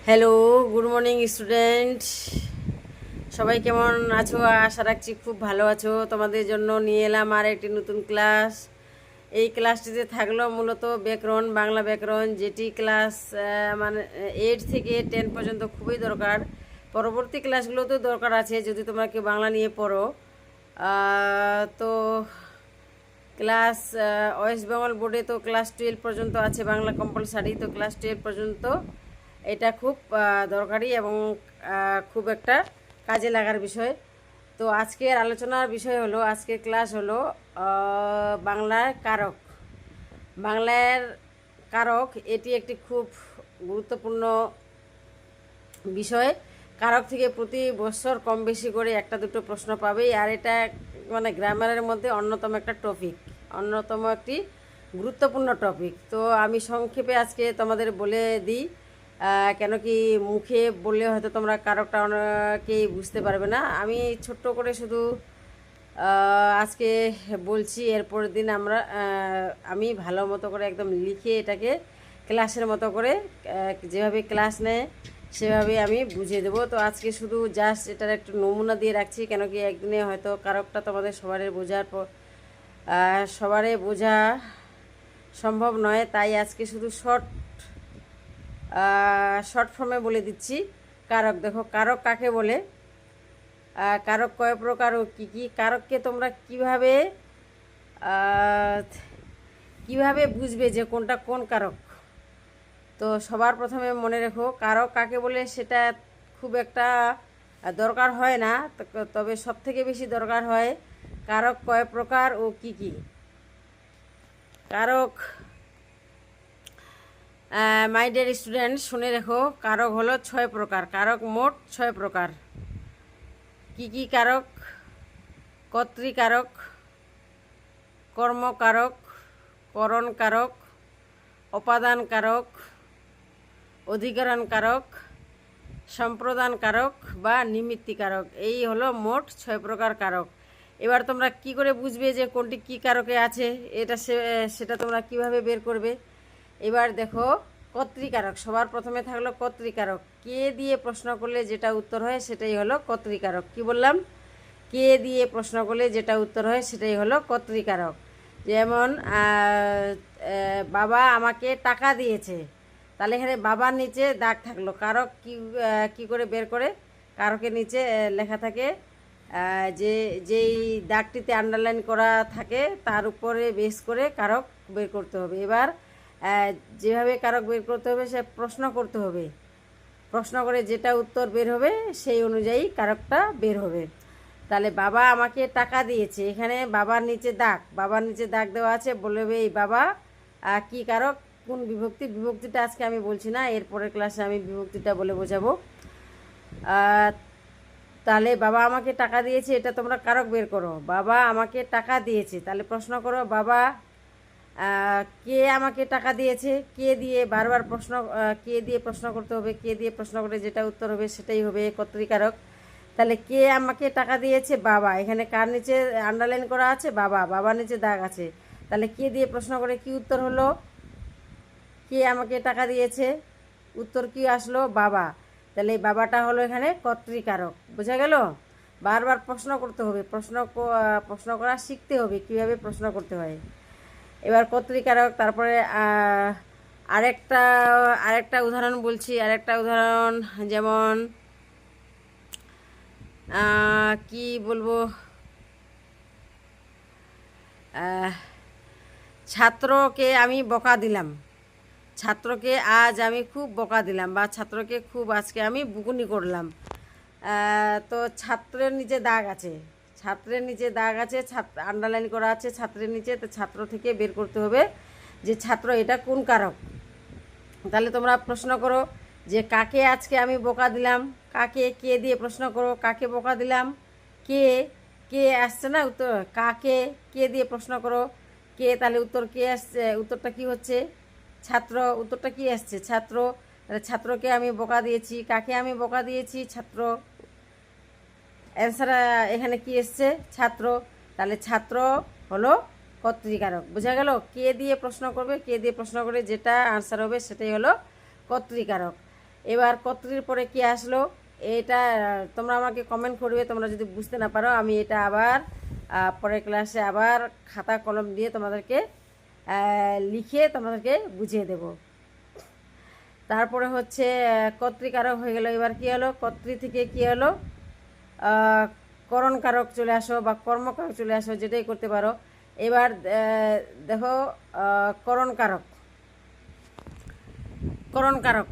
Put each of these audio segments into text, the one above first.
Hello, good morning student. সবাই কেমন আছো? আশা রাখছি খুব ভালো আছো। তোমাদের জন্য নিয়ে এলাম আর একটি নতুন ক্লাস। এই ক্লাসটিতে থাকলো মূলত ব্যাকরণ, বাংলা ব্যাকরণ, যেটি ক্লাস মানে 8 থেকে 10 পর্যন্ত খুবই দরকার। পরবর্তী ক্লাসগুলোতেও দরকার আছে যদি তোমরা কেউ বাংলা নিয়ে পড়ো। তো ক্লাস ওয়েস্ট বেঙ্গল বোর্ডে তো ক্লাস 12 পর্যন্ত আছে বাংলা কম্পালসারি। তো ক্লাস 12 পর্যন্ত এটা খুব দরকারি এবং খুব একটা কাজে লাগার বিষয়। তো আজকের আলোচনার বিষয় হলো, আজকের ক্লাস হলো বাংলার কারক। বাংলার কারক এটি একটি খুব গুরুত্বপূর্ণ বিষয়। কারক থেকে প্রতি বছর কম বেশি করে একটা দুটো প্রশ্ন পাবেই, আর এটা মানে গ্রামারের মধ্যে অন্যতম একটা টপিক, অন্যতম একটি গুরুত্বপূর্ণ টপিক। তো আমি সংক্ষেপে আজকে তোমাদের বলে দিই, কেন কি মুখে বললে হয়তো তোমরা কারকটা অনেকেই বুঝতে পারবে না। আমি ছোট্ট করে শুধু আজকে বলছি, এরপরের দিন আমি ভালো মতো করে একদম লিখে এটাকে ক্লাসের মতো করে যেভাবে ক্লাস নেয় সেভাবে আমি বুঝিয়ে দেবো। তো আজকে শুধু জাস্ট এটার একটু নমুনা দিয়ে রাখছি, কেন কি একদিনে হয়তো কারকটা তোমাদের সবারই বোঝা সম্ভব নয়। তাই আজকে শুধু শর্ট ফর্মে বলে দিচ্ছি। কারক দেখো, কারক কাকে বলে, কারক কয় প্রকার ও কী কী, কারককে তোমরা কিভাবে বুঝবে যে কোনটা কোন কারক। তো সবার প্রথমে মনে রেখো, কারক কাকে বলে সেটা খুব একটা দরকার হয় না, তবে সব থেকে বেশি দরকার হয় কারক কয় প্রকার ও কী কী। কারক, মাই ডিয়ার স্টুডেন্ট শুনে রেখো, কারক হলো 6 প্রকার। কারক মোট 6 প্রকার। কী কী কারক? কর্তৃকারক, কর্মকারক, করণ কারক, উপাদান কারক, অধিকরণ কারক, সম্প্রদান কারক বা নিমিত্তি কারক। এই হলো মোট 6 প্রকার কারক। এবার তোমরা কি করে বুঝবে যে কোনটি কী কারকে আছে, সেটা তোমরা কিভাবে বের করবে? এবার দেখো, কর্তৃকারক সবার প্রথমে থাকলো কর্তৃকারক। কে দিয়ে প্রশ্ন করলে যেটা উত্তর হয় সেটাই হলো কর্তৃকারক। কি বললাম? কে দিয়ে প্রশ্ন করলে যেটা উত্তর হয় সেটাই হলো কর্তৃকারক। যেমন বাবা আমাকে টাকা দিয়েছে, তাহলে এখানে বাবার নিচে দাগ থাকলো। কারক কি করে বের করে? কারকের নিচে লেখা থাকে, যেই দাগটিতে আন্ডারলাইন করা থাকে তার উপরে বেস করে কারক বের করতে হবে। এবার যেভাবে কারক বের করতে হবে সে প্রশ্ন করতে হবে, প্রশ্ন করে যেটা উত্তর বের হবে সেই অনুযায়ী কারকটা বের হবে। তাহলে বাবা আমাকে টাকা দিয়েছে, এখানে বাবার নিচে দাগ দেওয়া আছে, বলবে এই বাবা কি কারক, কোন বিভক্তি। বিভক্তিটা আজকে আমি বলছি না, এরপরের ক্লাসে আমি বিভক্তিটা বলে বোঝাবো। তাহলে বাবা আমাকে টাকা দিয়েছে, এটা তোমরা কারক বের করো। বাবা আমাকে টাকা দিয়েছে, তাহলে প্রশ্ন করো বাবা কে আমাকে টাকা দিয়েছে। কে দিয়ে বারবার কে দিয়ে প্রশ্ন করতে হবে, কে দিয়ে প্রশ্ন করে যেটা উত্তর হবে সেটাই হবে কর্তৃকারক। তাহলে কে আমাকে টাকা দিয়েছে? বাবা। এখানে কার নিচে আন্ডারলাইন করা আছে? বাবা। বাবার নিচে দাগ আছে, তাহলে কে দিয়ে প্রশ্ন করে কি উত্তর হলো? কে আমাকে টাকা দিয়েছে, উত্তর কি আসলো? বাবা। তাহলে এই বাবাটা হলো এখানে কর্তৃকারক। বোঝা গেল? বারবার প্রশ্ন করতে হবে, প্রশ্ন করা শিখতে হবে কিভাবে প্রশ্ন করতে হয়। এবার কর্তৃকারক, তারপরে আরেকটা উদাহরণ বলছি। আরেকটা উদাহরণ যেমন কি বলবো, ছাত্রকে আমি বকা দিলাম, ছাত্রকে আজ আমি খুব বকা দিলাম, বা ছাত্রকে খুব আজকে আমি বকুনি করলাম। তো ছাত্রের নিচে দাগ আছে, আন্ডারলাইন করা আছে ছাত্রের নিচে। তো ছাত্র থেকে বের করতে হবে যে ছাত্র এটা কোন কারক। তাহলে তোমরা প্রশ্ন করো যে কাকে আজকে আমি বকা দিলাম। কাকে, কে দিয়ে প্রশ্ন করো কাকে বকা দিলাম। কে, কে আসছে না উত্তর, কাকে কে দিয়ে প্রশ্ন করো কে, তাহলে উত্তর কে আসছে, উত্তরটা কি হচ্ছে? ছাত্র। উত্তরটা কি আসছে? ছাত্র। তাহলে ছাত্রকে আমি বকা দিয়েছি, কাকে আমি বকা দিয়েছি? ছাত্র। অ্যান্সার এখানে কি এসছে? ছাত্র। তাহলে ছাত্র হলো কর্তৃকারক। বোঝা গেল? কে দিয়ে প্রশ্ন করবে, কে দিয়ে প্রশ্ন করে যেটা আনসার হবে সেটাই হলো কর্তৃকারক। এবার কর্তৃর পরে কি আসলো, এটা তোমরা আমাকে কমেন্ট করবে তোমরা যদি বুঝতে না পারো। আমি এটা আবার পরের ক্লাসে আবার খাতা কলম দিয়ে তোমাদেরকে লিখে তোমাদেরকে বুঝিয়ে দেব। তারপরে হচ্ছে কর্তৃকারক হয়ে গেল। এবার কি হলো, কর্তৃ থেকে কি হলো, করণকারক চলে আসো বা কর্মকারক চলে আসো, যেটাই করতে পারো। এবার দেখো করণকারক, করণকারক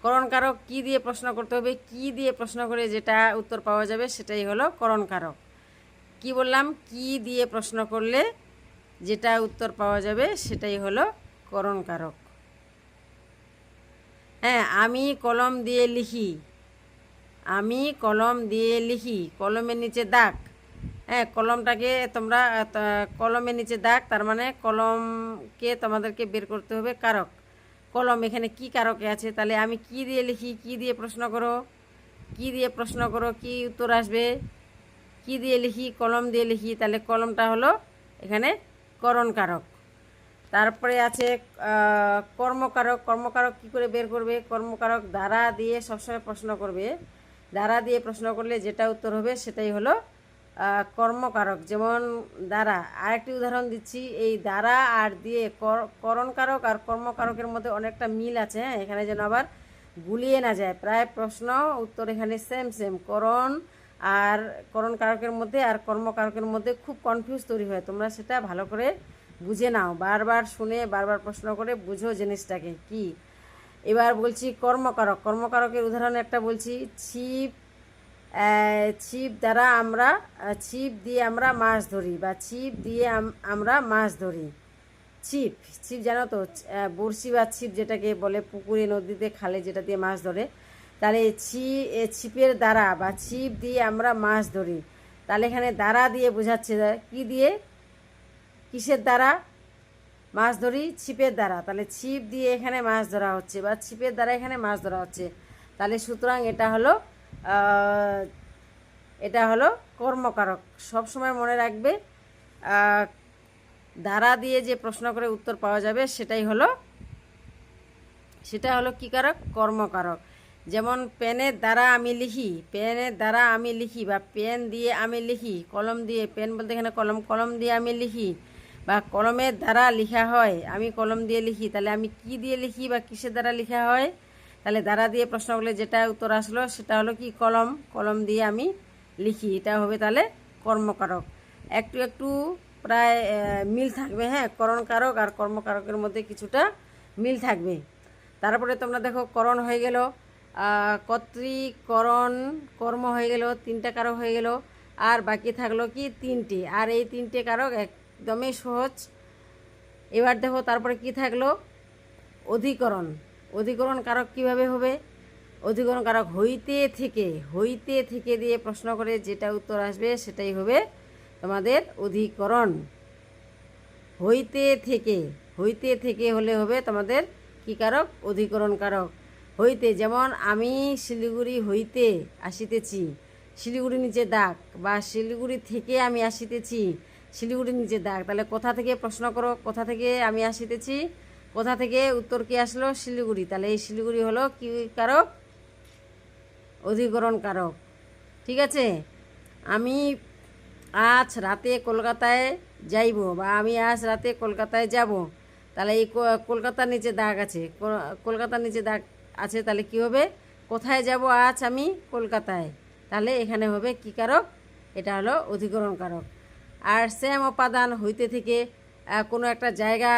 করণকারক কী দিয়ে প্রশ্ন করতে হবে, কি দিয়ে প্রশ্ন করে যেটা উত্তর পাওয়া যাবে সেটাই হলো করণকারক। কি বললাম, কি দিয়ে প্রশ্ন করলে যেটা উত্তর পাওয়া যাবে সেটাই হলো করণকারক। হ্যাঁ, আমি কলম দিয়ে লিখি, আমি কলম দিয়ে লিখি, কলমের নিচে দাগ। হ্যাঁ, কলমটাকে তোমরা কলমের নিচে দাগ, তার মানে কলমকে তোমাদেরকে বের করতে হবে কারক। কলম এখানে কি কারকে আছে, তাহলে আমি কি দিয়ে লিখি, কি দিয়ে প্রশ্ন করো, কি দিয়ে প্রশ্ন করো, কি উত্তর আসবে, কি দিয়ে লিখি, কলম দিয়ে লিখি, তাহলে কলমটা হলো এখানে করণকারক। তারপরে আছে কর্মকারক। কর্মকারক কি করে বের করবে, কর্মকারক দ্বারা দিয়ে সবসময় প্রশ্ন করবে, দ্বারা দিয়ে প্রশ্ন করলে যেটা উত্তর হবে সেটাই হলো কর্মকারক। যেমন দ্বারা, আরেকটি উদাহরণ দিচ্ছি, এই দ্বারা আর দিয়ে করণকারক আর কর্মকারকের মধ্যে অনেকটা মিল আছে। হ্যাঁ, এখানে যেন আবার গুলিয়ে না যায়, প্রায় প্রশ্ন উত্তর এখানে সেম সেম। করণ আর করণকারকের মধ্যে আর কর্মকারকের মধ্যে খুব কনফিউজ তৈরি হয়, তোমরা সেটা ভালো করে বুঝে নাও, বারবার শুনে বারবার প্রশ্ন করে বুঝো জিনিসটাকে কি। এবার বলছি কর্মকারক। কর্মকারকের উদাহরণ একটা বলছি, ছিপ, ছিপ দ্বারা আমরা, ছিপ দিয়ে আমরা মাছ ধরি, বা ছিপ দিয়ে আমরা মাছ ধরি। ছিপ, ছিপ জানো তো, বড়শি বা ছিপ যেটাকে বলে, পুকুরে নদীতে খালে যেটা দিয়ে মাছ ধরে। তাহলে ছিপের দ্বারা বা ছিপ দিয়ে আমরা মাছ ধরি, তাহলে এখানে দ্বারা দিয়ে বোঝাচ্ছে কি দিয়ে, কিসের দ্বারা মাছ ধরি, ছিপের দ্বারা। তাহলে ছিপ দিয়ে এখানে মাছ ধরা হচ্ছে বা ছিপের দ্বারা এখানে মাছ ধরা হচ্ছে, তাহলে সুতরাং এটা হলো কর্মকারক। সবসময় মনে রাখবে দ্বারা দিয়ে যে প্রশ্ন করে উত্তর পাওয়া যাবে সেটা হলো কী কারক, কর্মকারক। যেমন পেনের দ্বারা আমি লিখি, পেনের দ্বারা আমি লিখি, বা পেন দিয়ে আমি লিখি, কলম দিয়ে, পেন বলতে এখানে কলম, কলম দিয়ে আমি লিখি, বা কলমের দ্বারা লেখা হয়, আমি কলম দিয়ে লিখি, তাহলে আমি কি দিয়ে লিখি বা কিসের দ্বারা লেখা হয়, তাহলে দ্বারা দিয়ে প্রশ্ন করলে যেটা উত্তর আসলো সেটা হলো কি, কলম, কলম দিয়ে আমি লিখি, এটা হবে তাহলে কর্মকারক। একটু একটু প্রায় মিল থাকবে। হ্যাঁ, করণকারক আর কর্মকারকের মধ্যে কিছুটা মিল থাকবে। তারপরে তোমরা দেখো করণ হয়ে গেল, কর্তৃকরণ, কর্ম হয়ে গেল, তিনটা কারক হয়ে গেল, আর বাকি থাকলো কি তিনটে, আর এই তিনটে কারক একদমই সহজ। এবার দেখো তারপরে কি থাকলো, অধিকরণ। অধিকরণ কারক কিভাবে হবে, অধিকরণ কারক হইতে থেকে, হইতে থেকে দিয়ে প্রশ্ন করে যেটা উত্তর আসবে সেটাই হবে তোমাদের অধিকরণ। হইতে থেকে, হইতে থেকে হলে হবে তোমাদের কি কারক, অধিকরণ কারক। হইতে, যেমন আমি শিলিগুড়ি হইতে আসিতেছি, শিলিগুড়ির নিচে দাগ, বা শিলিগুড়ি থেকে আমি আসিতেছি, শিলিগুড়ির নিচে দাগ, তাহলে কোথা থেকে প্রশ্ন করো, কোথা থেকে আমি আসিতেছি, কোথা থেকে উত্তর কি আসলো, শিলিগুড়ি, তাহলে এই শিলিগুড়ি হলো কি কারক, অধিকরণ কারক। ঠিক আছে, আমি আজ রাতে কলকাতায় যাইব, বা আমি আজ রাতে কলকাতায় যাব, তাহলে এই কলকাতার নিচে দাগ আছে, কলকাতার নিচে দাগ আছে, তাহলে কি হবে, কোথায় যাব আজ আমি, কলকাতায়, তাহলে এখানে হবে কি কারক, এটা হলো অধিকরণ কারক। আর সেম উপাদান হইতে থেকে কোনো একটা জায়গা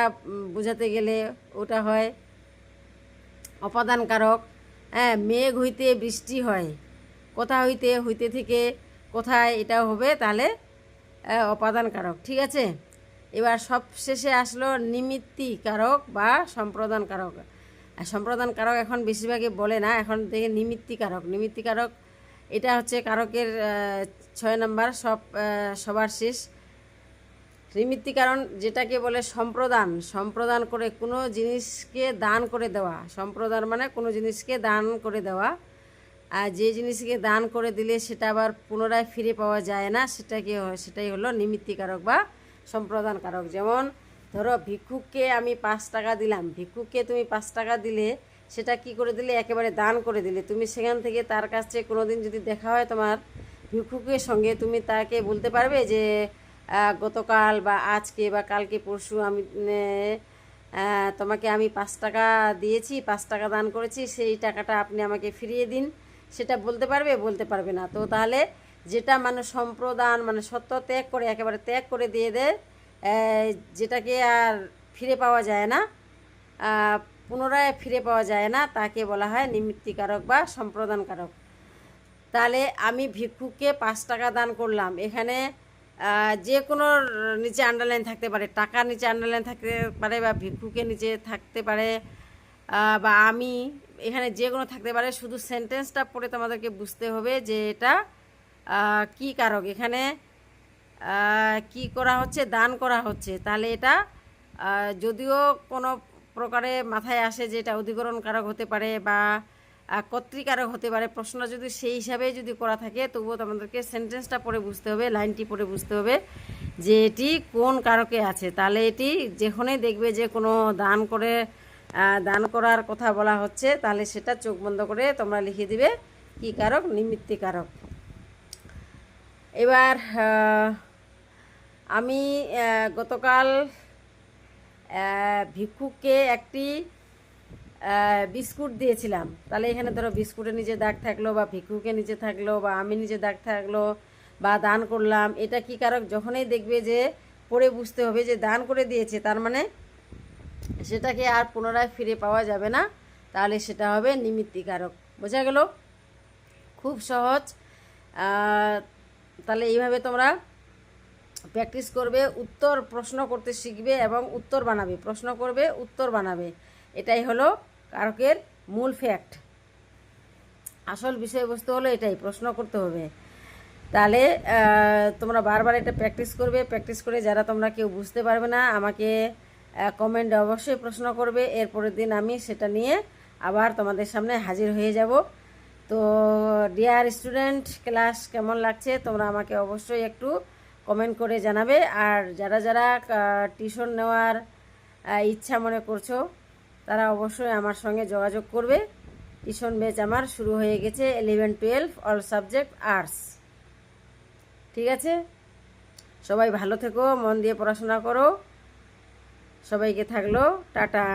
বোঝাতে গেলে ওটা হয় অপাদান কারক। হ্যাঁ, মেঘ হইতে বৃষ্টি হয়, কোথা হইতে, হইতে থেকে কোথায়, এটাও হবে তাহলে অপাদান কারক। ঠিক আছে, এবার সব শেষে আসলো নিমিত্তি কারক বা সম্প্রদান কারক। সম্প্রদান কারক এখন বেশিরভাগই বলে না, এখন দেখে নিমিত্তি কারক। নিমিত্তি কারক এটা হচ্ছে কারকের 6 নম্বর, সবার শেষ। নিমিত্তি কারণ যেটাকে বলে সম্প্রদান, সম্প্রদান করে কোনো জিনিসকে দান করে দেওয়া, সম্প্রদান মানে কোনো জিনিসকে দান করে দেওয়া, আর যে জিনিসকে দান করে দিলে সেটা আবার পুনরায় ফিরে পাওয়া যায় না, সেটাই হলো নিমিত্তি কারক বা সম্প্রদান কারক। যেমন ধরো ভিক্ষুককে আমি 5 টাকা দিলাম, ভিক্ষুককে তুমি 5 টাকা দিলে সেটা কি করে দিলে, একেবারে দান করে দিলে। তুমি সেখান থেকে তার কাছে কোনো দিন যদি দেখা হয় তোমার ভিক্ষুকের সঙ্গে, তুমি তাকে বলতে পারবে যে গতকাল বা আজকে বা কালকে পরশু আমি তোমাকে আমি 5 টাকা দিয়েছি, 5 টাকা দান করেছি, সেই টাকাটা আপনি আমাকে ফিরিয়ে দিন, সেটা বলতে পারবে? বলতে পারবে না। তো তাহলে যেটা মানুষ সম্প্রদান মানে সত্য ত্যাগ করে, একেবারে ত্যাগ করে দিয়ে দেয়, যেটাকে আর ফিরে পাওয়া যায় না, পুনরায় ফিরে পাওয়া যায় না, তাকে বলা হয় নিমিত্তিকারক বা সম্প্রদানকারক। তাহলে আমি ভিক্ষুককে 5 টাকা দান করলাম, এখানে যে কোনো নিচে আন্ডারলাইন থাকতে পারে, টাকার নিচে আন্ডারলাইন থাকতে পারে, বা ভিক্ষুকের নিচে থাকতে পারে, বা আমি, এখানে যে কোনো থাকতে পারে। শুধু সেন্টেন্সটা পড়ে তোমাদেরকে বুঝতে হবে যে এটা কি কারক, এখানে কি করা হচ্ছে, দান করা হচ্ছে। তাহলে এটা যদিও কোনো প্রকারে মাথায় আসে যে এটা অধিকরণ কারক হতে পারে বা কর্তৃকারক হতে পারে, প্রশ্ন যদি সেই হিসাবে যদি করা থাকে, তবুও তোমাদেরকে সেন্টেন্সটা পড়ে বুঝতে হবে, লাইনটি পড়ে বুঝতে হবে যে এটি কোন কারকে আছে। তাহলে এটি যেখানেই দেখবে যে কোনো দান করার কথা বলা হচ্ছে, তাহলে সেটা চোখ বন্ধ করে তোমরা লিখে দিবে কি কারক, নিমিত্তি কারক। এবার আমি গতকাল ভিক্ষুককে একটি বিস্কুট দিয়েছিলাম। তাহলে এখানে ধরো বিস্কুটের নিচে দাগ থাকলো, বা ভিক্ষুকের নিচে থাকলো, বা আমি নিচে দাগ থাকলো, বা দান করলাম, এটা কি কারক? যখনই দেখবে যে পড়ে বুঝতে হবে যে দান করে দিয়েছে, তার মানে সেটাকে আর পুনরায় ফিরে পাওয়া যাবে না, তাহলে সেটা হবে নিমিত্তিকারক। বোঝা গেল? খুব সহজ। তাহলে এইভাবে তোমরা প্র্যাকটিস করবে, উত্তর প্রশ্ন করতে শিখবে এবং উত্তর বানাবে, প্রশ্ন করবে উত্তর বানাবে। এটাই হলো কারকের মূল ফ্যাক্ট, আসল বিষয়বস্তু হলো এটাই, প্রশ্ন করতে হবে। তাহলে তোমরা বারবার এটা প্র্যাকটিস করবে, প্র্যাকটিস করে যারা তোমরা কেউ বুঝতে পারবে না আমাকে কমেন্টে অবশ্যই প্রশ্ন করবে, এরপরের দিন আমি সেটা নিয়ে আবার তোমাদের সামনে হাজির হয়ে যাব। তো ডিয়ার স্টুডেন্ট, ক্লাস কেমন লাগছে তোমরা আমাকে অবশ্যই একটু কমেন্ট করে জানাবে। আর যারা যারা টিউশন নেওয়ার ইচ্ছা মনে করছো, তারা অবশ্যই আমার সঙ্গে যোগাযোগ করবে। টিউশন ব্যাচ আমার শুরু হয়ে গেছে, 11-12 অল সাবজেক্ট আর্টস। ঠিক আছে, সবাই ভালো থেকো, মন দিয়ে পড়াশোনা করো। সবাইকে থাকলো টাটা।